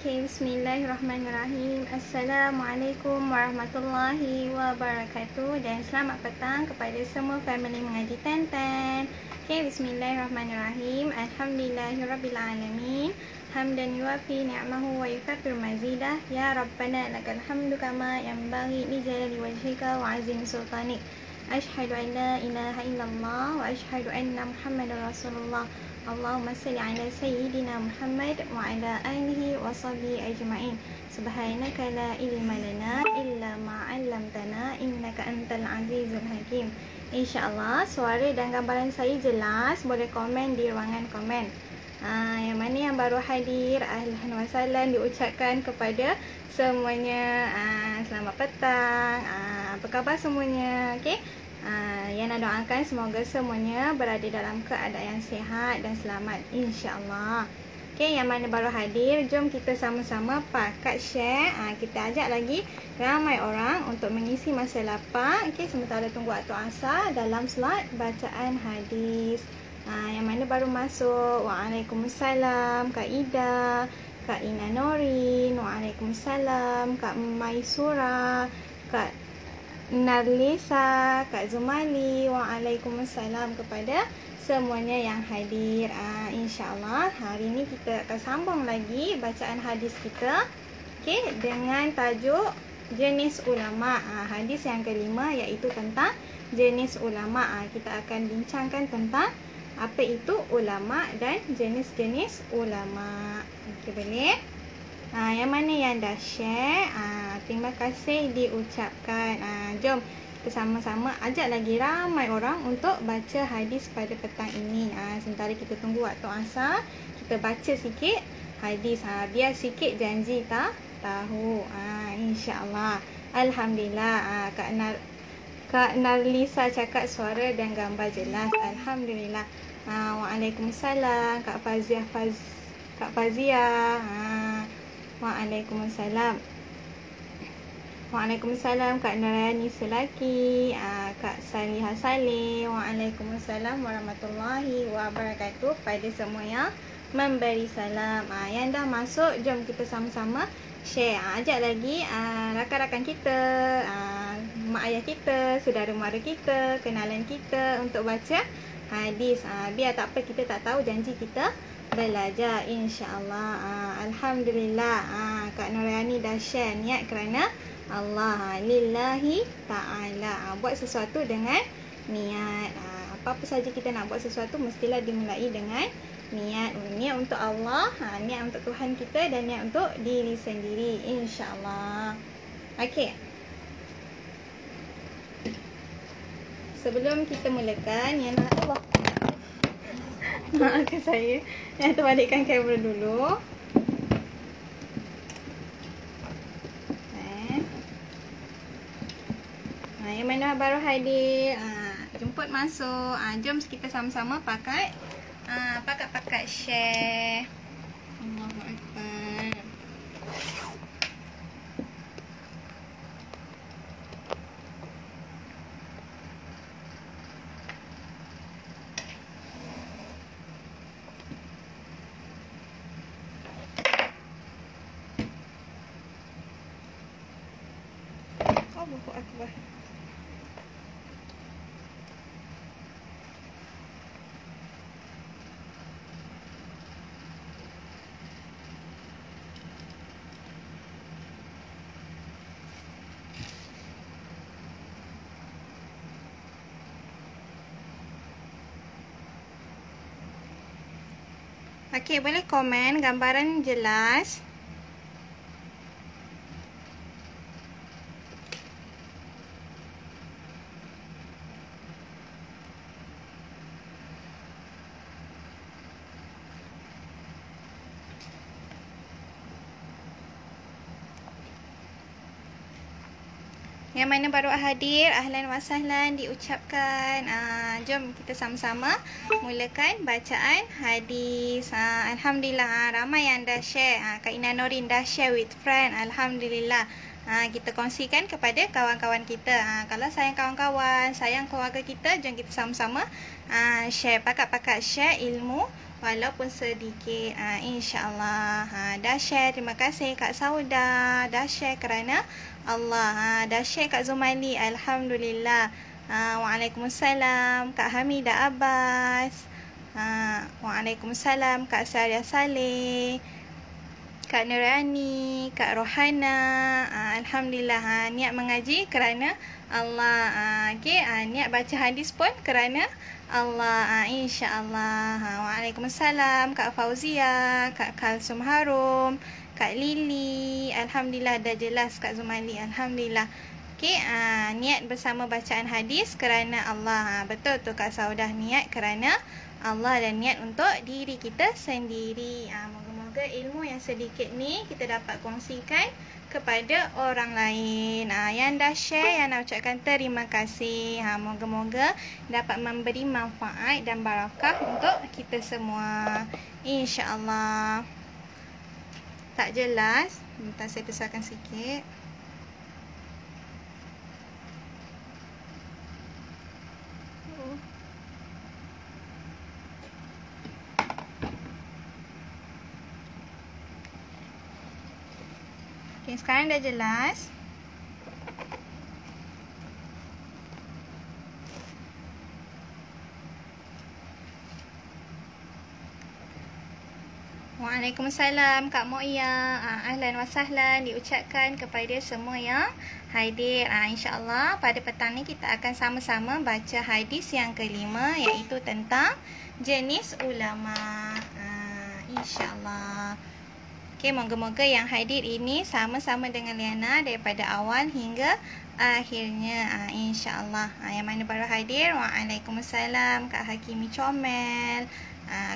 Okay, bismillahirrahmanirrahim. Assalamualaikum warahmatullahi wabarakatuh. Dan selamat petang kepada semua family mengaji Tantan. Okay, bismillahirrahmanirrahim. Alhamdulillahirrabbilalamin. Hamdan yuafi ni'mahu wa yukafir mazidah. Ya Rabbana lakal hamdu kama yanbaghi li jalali wajhika wa azim sultanik. Ashhadu an la ilaha illallah wa ashhadu anna Muhammadar Rasulullah. Allahumma salli ala sayyidina Muhammad wa ala alihi wa sahbihi ajma'in. Subhanaka la ilma lana illa ma 'allamtana innaka antal azizul hakim. InsyaAllah suara dan gambaran saya jelas. Boleh komen di ruangan komen. Yang mana yang baru hadir, ahlan wa sahlan diucapkan kepada semuanya. Selamat petang. Apa khabar semuanya? Okey. Yang nak doakan semoga semuanya berada dalam keadaan yang sihat dan selamat, insya-Allah. Okey, yang mana baru hadir, jom kita sama-sama pakat share. Kita ajak lagi ramai orang untuk mengisi masa lapang. Okey, sementara tunggu waktu asar dalam slot bacaan hadis. Yang mana baru masuk, waalaikumsalam Kak Ida, Kak Ina Norin, waalaikumsalam Kak Maisura, Kak Narlisa, Kak Zumali, waalaikumsalam kepada semuanya yang hadir. InsyaAllah hari ini kita akan sambung lagi bacaan hadis kita, okay, dengan tajuk jenis ulama. Hadis yang kelima iaitu tentang jenis ulama. Kita akan bincangkan tentang apa itu ulama dan jenis-jenis ulama. Okay, boleh? Yang mana yang dah share, terima kasih diucapkan. Jom kita sama-sama ajak lagi ramai orang untuk baca hadis pada petang ini. Sementara kita tunggu waktu asar, kita baca sikit hadis. Biar sikit janji tak tahu. InsyaAllah. Alhamdulillah. Kak Narlisa cakap suara dan gambar jelas. Alhamdulillah. Waalaikumsalam Kak Fazia. Waalaikumsalam. Waalaikumsalam Kak Narayani Selaki, Kak Salihah Saleh. Waalaikumsalam warahmatullahi wabarakatuh pada semua yang memberi salam. Yang dah masuk, jom kita sama-sama share. Ajak lagi rakan-rakan kita, mak ayah kita, saudara mara kita, kenalan kita untuk baca hadis. Biar tak apa kita tak tahu, janji kita belajar, insya-Allah. Alhamdulillah. Kak Nurani dah share niat kerana Allah, lillahi ta'ala. Buat sesuatu dengan niat. Apa-apa saja kita nak buat sesuatu mestilah dimulai dengan niat. Niat untuk Allah, niat untuk Tuhan kita dan niat untuk diri sendiri, insya-Allah. Okey. Sebelum kita mulakan, yang Allah, maafkan saya, yang terbalikkan kamera dulu. Yang mana baru hadir, jemput masuk. Jom kita sama-sama pakat share. Allahu Akbar. Allahu Akbar. Okey, boleh komen gambaran jelas. Yang mana baru hadir, ahlan wa sahlan diucapkan. Jom kita sama-sama mulakan bacaan hadis. Alhamdulillah, ramai yang dah share. Kak Ina Norin dah share with friend. Alhamdulillah. Kita kongsikan kepada kawan-kawan kita. Kalau sayang kawan-kawan, sayang keluarga kita, jom kita sama-sama share, pakat-pakat share ilmu walaupun sedikit. InsyaAllah. Dah share. Terima kasih Kak Sauda. Dah share kerana Allah. Dah share Kak Zumali. Alhamdulillah. Waalaikumsalam Kak Hamidah Abbas. Waalaikumsalam Kak Saria Saleh, Kak Nurani, Kak Rohana. Alhamdulillah. Niat mengaji kerana Allah. Niat baca hadis pun kerana Allah. InsyaAllah. Waalaikumsalam Kak Fauzia, Kak Kalsum Harum, Kak Lili. Alhamdulillah dah jelas Kak Zumali. Alhamdulillah. Niat bersama bacaan hadis kerana Allah. Betul tu Kak Saudah, niat kerana Allah dan niat untuk diri kita sendiri. Moga-moga ilmu yang sedikit ni kita dapat kongsikan kepada orang lain. Yang dah share, yang nak ucapkan terima kasih. Moga-moga dapat memberi manfaat dan barakah untuk kita semua. InsyaAllah. Tak jelas? Bentar saya besarkan sikit. Sekarang dah jelas. Waalaikumsalam Kak Moia. Ahlan wa sahlan diucapkan kepada semua yang hadir. InsyaAllah pada petang ni kita akan sama-sama baca hadis yang kelima, iaitu tentang jenis ulama. InsyaAllah. Moga-moga yang hadir ini sama-sama dengan Liana daripada awal hingga akhirnya. InsyaAllah. Yang mana baru hadir, Waalaikumsalam Kak Hakimi Comel,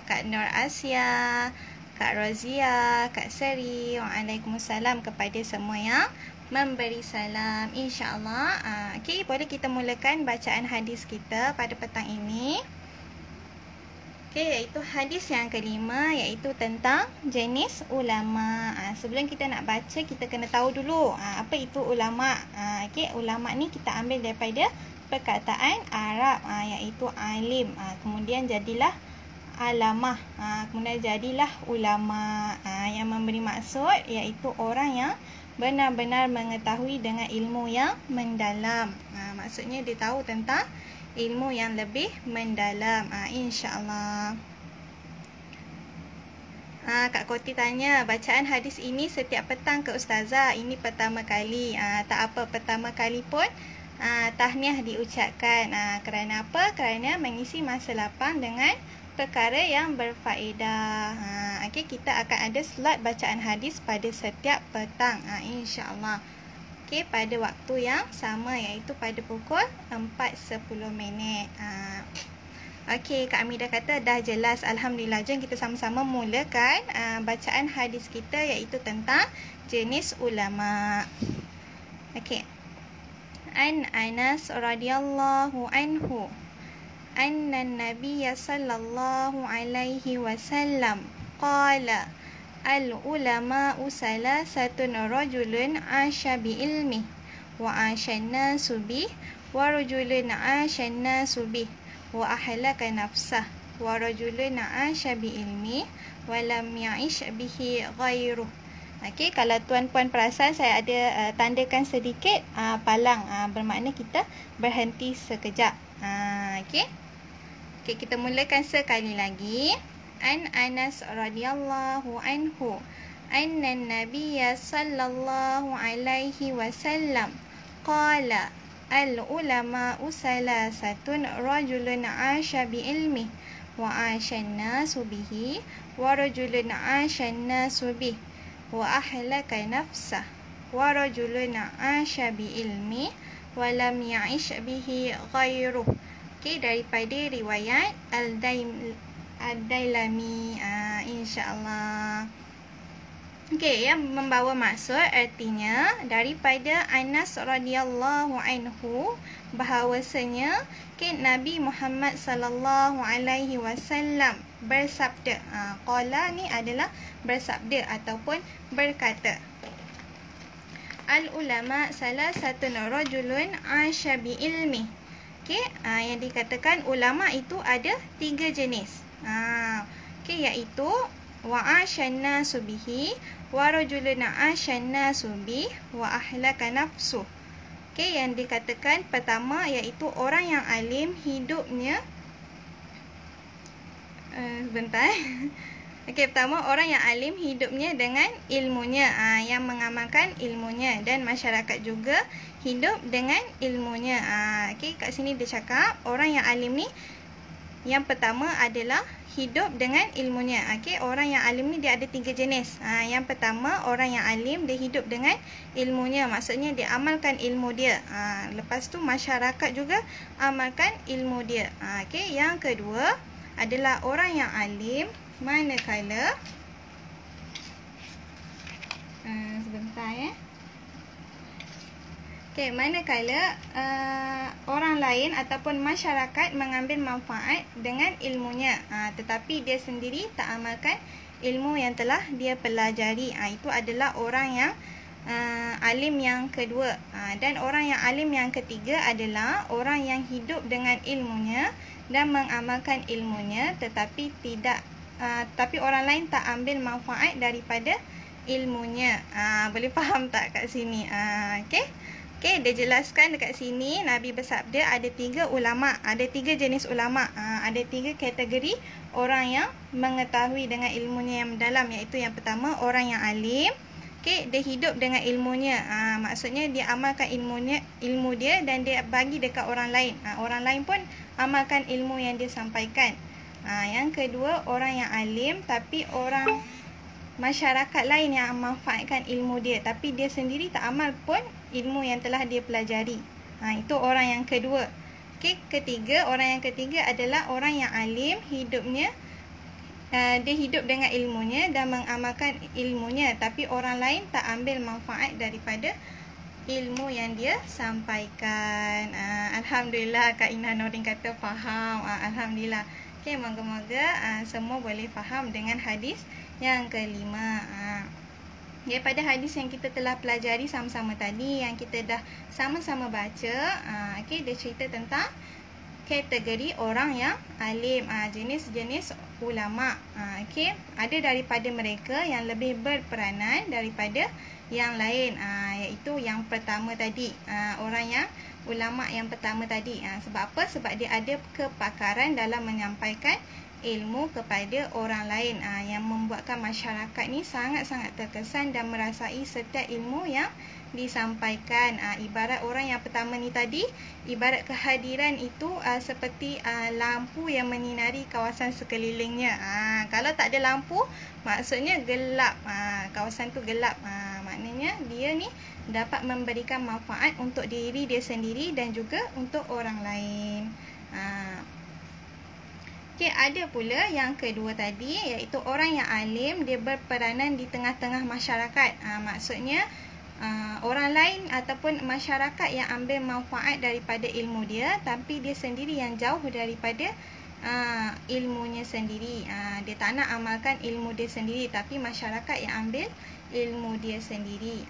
Kak Nur Asia, Kak Rozia, Kak Seri. Waalaikumsalam kepada semua yang memberi salam. InsyaAllah. Boleh kita mulakan bacaan hadis kita pada petang ini. Iaitu hadis yang kelima, iaitu tentang jenis ulama. Sebelum kita nak baca, kita kena tahu dulu apa itu ulama. Ulama ni kita ambil daripada perkataan Arab, iaitu alim. Kemudian jadilah alamah. Kemudian jadilah ulama. Yang memberi maksud iaitu orang yang benar-benar mengetahui dengan ilmu yang mendalam. Maksudnya dia tahu tentang ilmu yang lebih mendalam. InsyaAllah. Kak Koti tanya, bacaan hadis ini setiap petang ke Ustazah? Ini pertama kali. Tak apa, pertama kali pun tahniah diucapkan. Kerana apa? Kerana mengisi masa lapang dengan perkara yang berfaedah. Kita akan ada slot bacaan hadis pada setiap petang. InsyaAllah. Pada waktu yang sama, iaitu pada pukul 4.10. Kak Amidah kata dah jelas. Alhamdulillah. Jom kita sama-sama mulakan bacaan hadis kita, iaitu tentang jenis ulama. An Anas radhiyallahu anhu anna Nabiya sallallahu alaihi wasallam qala al-ulama'u salasatun rajulun asya bi-ilmi wa asyan nasu bih wa rajulun asyan nasu bih wa ahlaka nafsah wa rajulun asya bi-ilmi wa lam ya'ish bihi ghairuh. Kalau tuan-puan perasan, saya ada tandakan sedikit palang, bermakna kita berhenti sekejap. Kita mulakan sekali lagi. An Anas radhiyallahu anhu anna Nabiya sallallahu alaihi wasallam qala al-ulama'u salasatun rajulun 'asha bi ilmi wa 'ashan nasu bihi wa rajulun 'ashan nasu bihi wa ahlaka nafsah wa rajulun 'asha bi ilmi wa lam ya'ish bihi ghairuh. Daripada riwayat Ad-Dailami. InsyaAllah. Yang membawa maksud artinya daripada Anas radhiyallahu anhu bahawasanya Nabi Muhammad sallallahu alaihi wasallam bersabda. Qala ni adalah bersabda ataupun berkata. Al-ulama salasatun rajulun 'asha bi ilmi. Yang dikatakan ulama itu ada 3 jenis. Okey, iaitu wa'asyanna subihi wa rajulun asyanna subih wa ahlaka nafsuh. Okey, yang dikatakan pertama iaitu orang yang alim hidupnya Okey, pertama orang yang alim hidupnya dengan ilmunya, yang mengamalkan ilmunya, dan masyarakat juga hidup dengan ilmunya. Okey, kat sini dia cakap orang yang alim ni yang pertama adalah hidup dengan ilmunya. Okey, orang yang alim ni dia ada 3 jenis. Yang pertama orang yang alim dia hidup dengan ilmunya, maksudnya dia amalkan ilmu dia. Lepas tu masyarakat juga amalkan ilmu dia. Okey, yang kedua adalah orang yang alim manakala manakala orang lain ataupun masyarakat mengambil manfaat dengan ilmunya, tetapi dia sendiri tak amalkan ilmu yang telah dia pelajari. Itu adalah orang yang alim yang kedua. Dan orang yang alim yang ketiga adalah orang yang hidup dengan ilmunya dan mengamalkan ilmunya, tetapi tapi orang lain tak ambil manfaat daripada ilmunya. Boleh faham tak kat sini? Okey, dia jelaskan dekat sini Nabi bersabda ada 3 ulama, ada 3 jenis ulama, ada 3 kategori orang yang mengetahui dengan ilmunya yang mendalam, iaitu yang pertama orang yang alim. Okey, dia hidup dengan ilmunya. Maksudnya dia amalkan ilmu dia dan dia bagi dekat orang lain. Orang lain pun amalkan ilmu yang dia sampaikan. Yang kedua orang yang alim tapi orang masyarakat lain yang memanfaatkan ilmu dia, tapi dia sendiri tak amal pun ilmu yang telah dia pelajari. Itu orang yang kedua. Okey, orang yang ketiga adalah orang yang alim hidupnya dia hidup dengan ilmunya dan mengamalkan ilmunya, tapi orang lain tak ambil manfaat daripada ilmu yang dia sampaikan. Alhamdulillah, Kak Ina Norin kata faham. Alhamdulillah. Okey, moga-moga semua boleh faham dengan hadis yang kelima. Daripada hadis yang kita telah pelajari sama-sama tadi, yang kita dah sama-sama baca, okey, dia cerita tentang kategori orang yang alim, jenis-jenis ulama. Okey, ada daripada mereka yang lebih berperanan daripada yang lain, iaitu yang pertama tadi, orang yang ulama yang pertama tadi. Sebab apa? Sebab dia ada kepakaran dalam menyampaikan ilmu kepada orang lain, yang membuatkan masyarakat ni sangat-sangat terkesan dan merasai setiap ilmu yang disampaikan. Ibarat orang yang pertama ni tadi, ibarat kehadiran itu seperti lampu yang menyinari kawasan sekelilingnya. Kalau tak ada lampu, maksudnya gelap. Kawasan tu gelap. Maknanya dia ni dapat memberikan manfaat untuk diri dia sendiri dan juga untuk orang lain. Okey, ada pula yang kedua tadi, iaitu orang yang alim dia berperanan di tengah-tengah masyarakat. Maksudnya orang lain ataupun masyarakat yang ambil manfaat daripada ilmu dia, tapi dia sendiri yang jauh daripada ilmunya sendiri. Dia tak nak amalkan ilmu dia sendiri, tapi masyarakat yang ambil ilmu dia sendiri.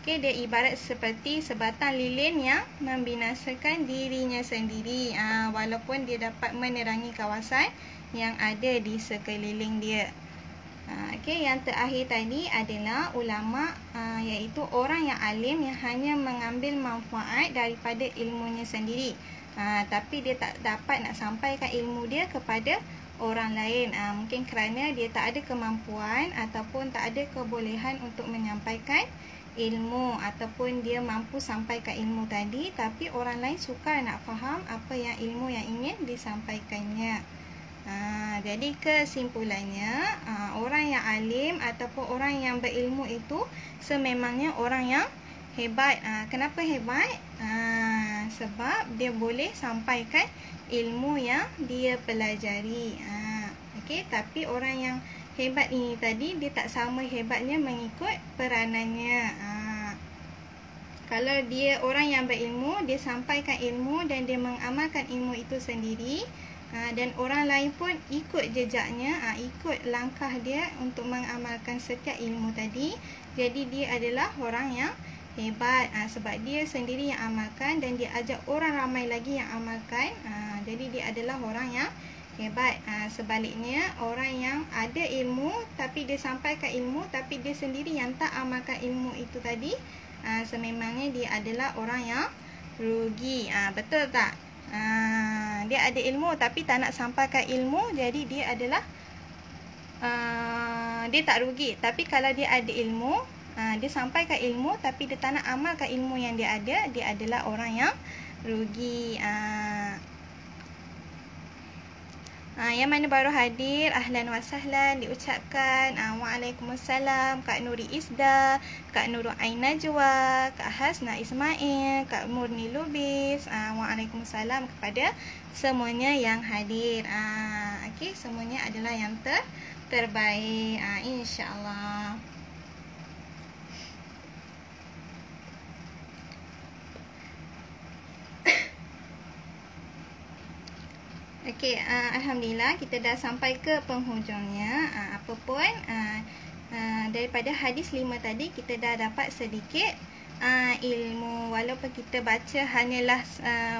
Okey, dia ibarat seperti sebatang lilin yang membinasakan dirinya sendiri, walaupun dia dapat menerangi kawasan yang ada di sekeliling dia. Okey, yang terakhir tadi adalah ulama, iaitu orang yang alim yang hanya mengambil manfaat daripada ilmunya sendiri, tapi dia tak dapat nak sampaikan ilmu dia kepada orang lain, mungkin kerana dia tak ada kemampuan ataupun tak ada kebolehan untuk menyampaikan ilmu, ataupun dia mampu sampaikan ilmu tadi tapi orang lain sukar nak faham apa yang ilmu yang ingin disampaikannya. Jadi kesimpulannya, orang yang alim ataupun orang yang berilmu itu sememangnya orang yang hebat. Kenapa hebat? Sebab dia boleh sampaikan ilmu yang dia pelajari. Okey, tapi orang yang hebat ini tadi, dia tak sama hebatnya mengikut peranannya. Kalau dia orang yang berilmu, dia sampaikan ilmu dan dia mengamalkan ilmu itu sendiri, dan orang lain pun ikut jejaknya, ikut langkah dia untuk mengamalkan setiap ilmu tadi. Jadi dia adalah orang yang hebat, sebab dia sendiri yang amalkan dan dia ajak orang ramai lagi yang amalkan. Jadi dia adalah orang yang Okay, baik. Sebaliknya, orang yang ada ilmu tapi dia sampaikan ilmu tapi dia sendiri yang tak amalkan ilmu itu tadi, sememangnya dia adalah orang yang rugi. Betul tak? Dia ada ilmu tapi tak nak sampaikan ilmu, jadi dia adalah dia tak rugi. Tapi kalau dia ada ilmu, dia sampaikan ilmu tapi dia tak nak amalkan ilmu yang dia ada, dia adalah orang yang rugi. Yang mana baru hadir, ahlan wa sahlan diucapkan. Waalaikumsalam Kak Nuri Isda, Kak Nurul Ain Najwa, Kak Hasna Ismail, Kak Murni Lubis. Waalaikumsalam kepada semuanya yang hadir. Okey, semuanya adalah yang terbaik, insya-Allah. Okey, alhamdulillah kita dah sampai ke penghujungnya. Apa pun daripada hadis 5 tadi kita dah dapat sedikit ilmu, walaupun kita baca hanyalah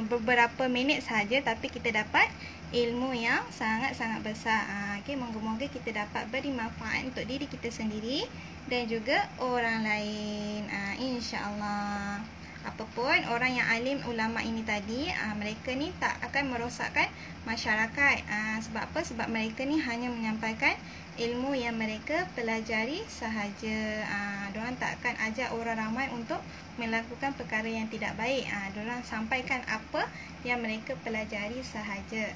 beberapa minit saja, tapi kita dapat ilmu yang sangat-sangat besar. Okey, moga-moga kita dapat beri manfaat untuk diri kita sendiri dan juga orang lain, insya-Allah. Apapun orang yang alim ulama ini tadi, mereka ni tak akan merosakkan masyarakat. Sebab apa? Sebab mereka ni hanya menyampaikan ilmu yang mereka pelajari sahaja. Diorang tak akan ajak orang ramai untuk melakukan perkara yang tidak baik. Diorang sampaikan apa yang mereka pelajari sahaja.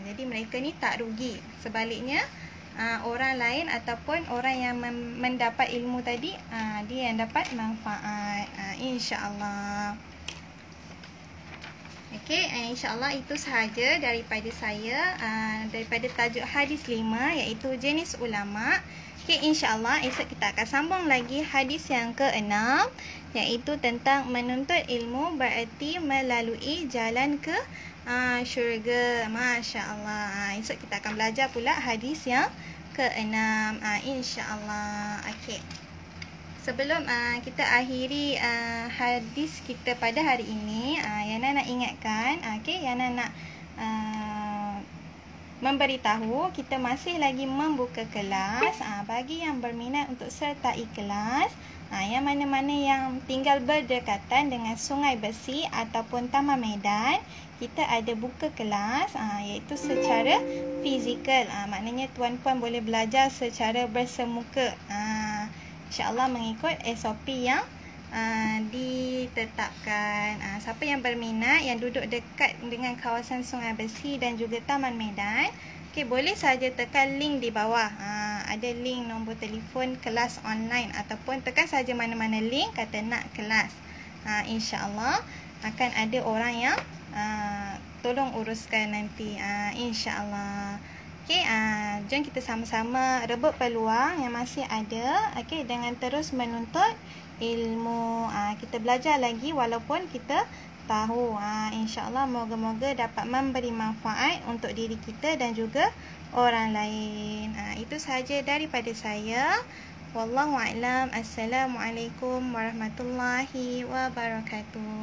Jadi mereka ni tak rugi. Sebaliknya, orang lain ataupun orang yang mendapat ilmu tadi, dia yang dapat manfaat, insya-Allah. Okey, insya-Allah itu sahaja daripada saya, daripada tajuk hadis 5 iaitu jenis ulama. Okey, insya-Allah esok kita akan sambung lagi hadis yang ke-6 iaitu tentang menuntut ilmu bererti melalui jalan ke syurga. Masya-Allah. Esok kita akan belajar pula hadis yang ke-6, insya-Allah. Okey. Sebelum kita akhiri hadis kita pada hari ini, Yana nak ingatkan, okey, Yana nak memberitahu kita masih lagi membuka kelas. Bagi yang berminat untuk sertai kelas, yang mana-mana yang tinggal berdekatan dengan Sungai Besi ataupun Taman Medan, kita ada buka kelas, iaitu secara fizikal. Maknanya tuan-puan boleh belajar secara bersemuka, insya-Allah mengikut SOP yang ditetapkan. Siapa yang berminat, yang duduk dekat dengan kawasan Sungai Besi dan juga Taman Medan, okay, boleh saja tekan link di bawah. Ada link nombor telefon kelas online, ataupun tekan saja mana-mana link kata nak kelas. InsyaAllah akan ada orang yang tolong uruskan nanti, insyaAllah. Okay, jom kita sama-sama rebut peluang yang masih ada, okay, dengan terus menuntut ilmu. Kita belajar lagi walaupun kita tahu. InsyaAllah moga-moga dapat memberi manfaat untuk diri kita dan juga orang lain. Itu sahaja daripada saya. Wallahu a'lam. Assalamualaikum warahmatullahi wabarakatuh.